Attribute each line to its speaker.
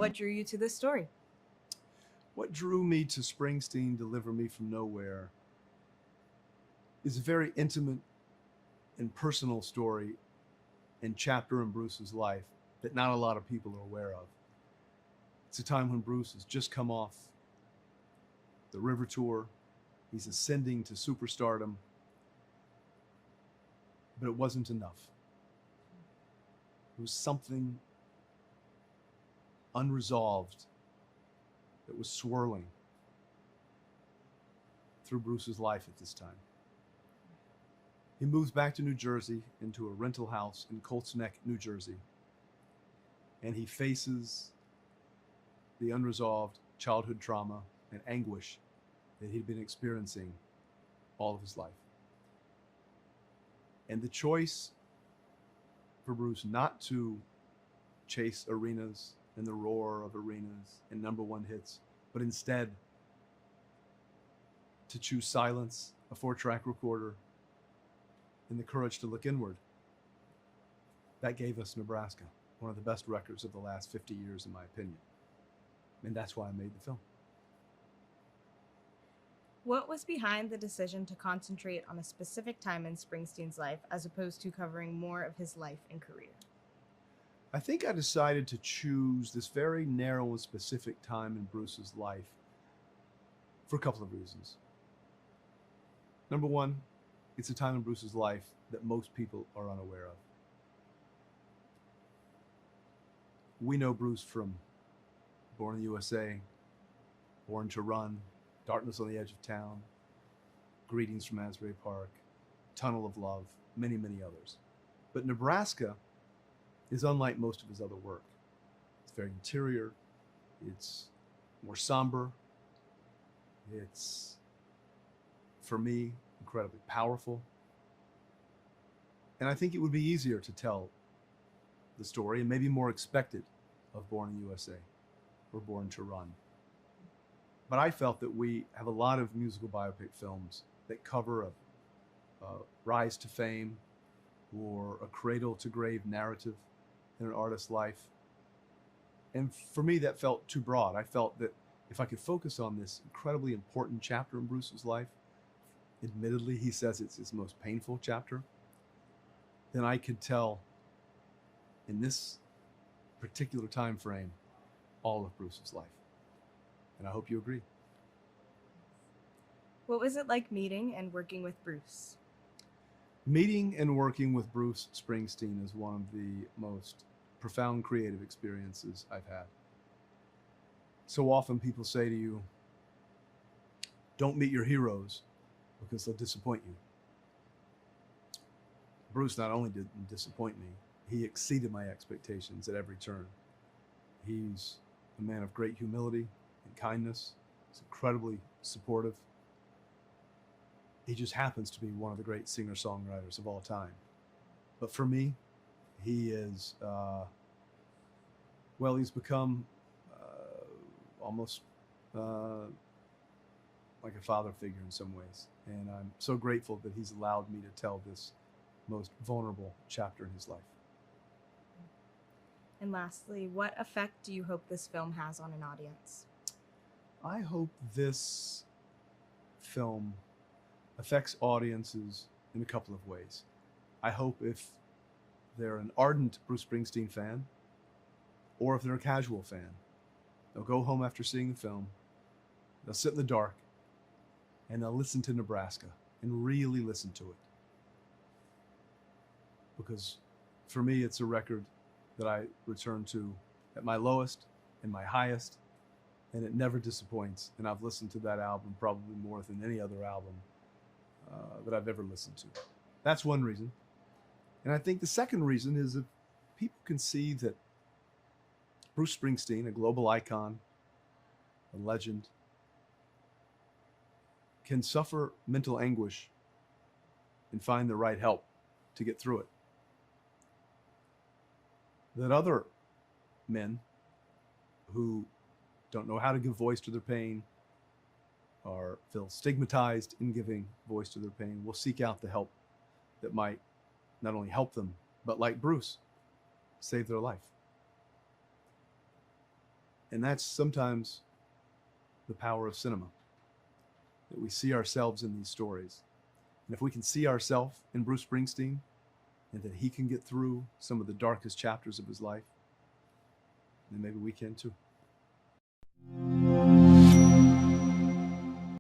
Speaker 1: What drew you to this story?
Speaker 2: What drew me to Springsteen, Deliver Me From Nowhere, is a very intimate and personal story and chapter in Bruce's life that not a lot of people are aware of. It's a time when Bruce has just come off the River Tour. He's ascending to superstardom, but it wasn't enough. There was something unresolved that was swirling through Bruce's life at this time. He moves back to New Jersey into a rental house in Colts Neck, New Jersey, and he faces the unresolved childhood trauma and anguish that he'd been experiencing all of his life. And the choice for Bruce not to chase arenas and the roar of arenas and number one hits, but instead to choose silence, a 4-track recorder, and the courage to look inward. That gave us Nebraska, one of the best records of the last 50 years, in my opinion. And that's why I made the film.
Speaker 1: What was behind the decision to concentrate on a specific time in Springsteen's life as opposed to covering more of his life and career?
Speaker 2: I think I decided to choose this very narrow and specific time in Bruce's life for a couple of reasons. Number one, it's a time in Bruce's life that most people are unaware of. We know Bruce from Born in the USA, Born to Run, Darkness on the Edge of Town, Greetings from Asbury Park, Tunnel of Love, many, many others. But Nebraska is unlike most of his other work. It's very interior. It's more somber. It's, for me, incredibly powerful. And I think it would be easier to tell the story, and maybe more expected, of Born in the USA or Born to Run. But I felt that we have a lot of musical biopic films that cover a rise to fame or a cradle to grave narrative in an artist's life. And for me, that felt too broad. I felt that if I could focus on this incredibly important chapter in Bruce's life, admittedly, he says it's his most painful chapter, then I could tell in this particular time frame all of Bruce's life. And I hope you agree.
Speaker 1: What was it like meeting and working with Bruce?
Speaker 2: Meeting and working with Bruce Springsteen is one of the most profound creative experiences I've had. So often people say to you, don't meet your heroes because they'll disappoint you. Bruce not only didn't disappoint me, he exceeded my expectations at every turn. He's a man of great humility and kindness. He's incredibly supportive. He just happens to be one of the great singer-songwriters of all time. But for me, he is, he's become almost like a father figure in some ways. And I'm so grateful that he's allowed me to tell this most vulnerable chapter in his life.
Speaker 1: And lastly, what effect do you hope this film has on an audience?
Speaker 2: I hope this film affects audiences in a couple of ways. I hope if they're an ardent Bruce Springsteen fan, or if they're a casual fan, they'll go home after seeing the film, they'll sit in the dark, and they'll listen to Nebraska and really listen to it. Because for me, it's a record that I return to at my lowest and my highest, and it never disappoints. And I've listened to that album probably more than any other album that I've ever listened to. That's one reason. And I think the second reason is that people can see that Bruce Springsteen, a global icon, a legend, can suffer mental anguish and find the right help to get through it. That other men who don't know how to give voice to their pain or feel stigmatized in giving voice to their pain will seek out the help that might not only help them, but like Bruce, save their life. And that's sometimes the power of cinema, that we see ourselves in these stories. And if we can see ourselves in Bruce Springsteen, and that he can get through some of the darkest chapters of his life, then maybe we can too.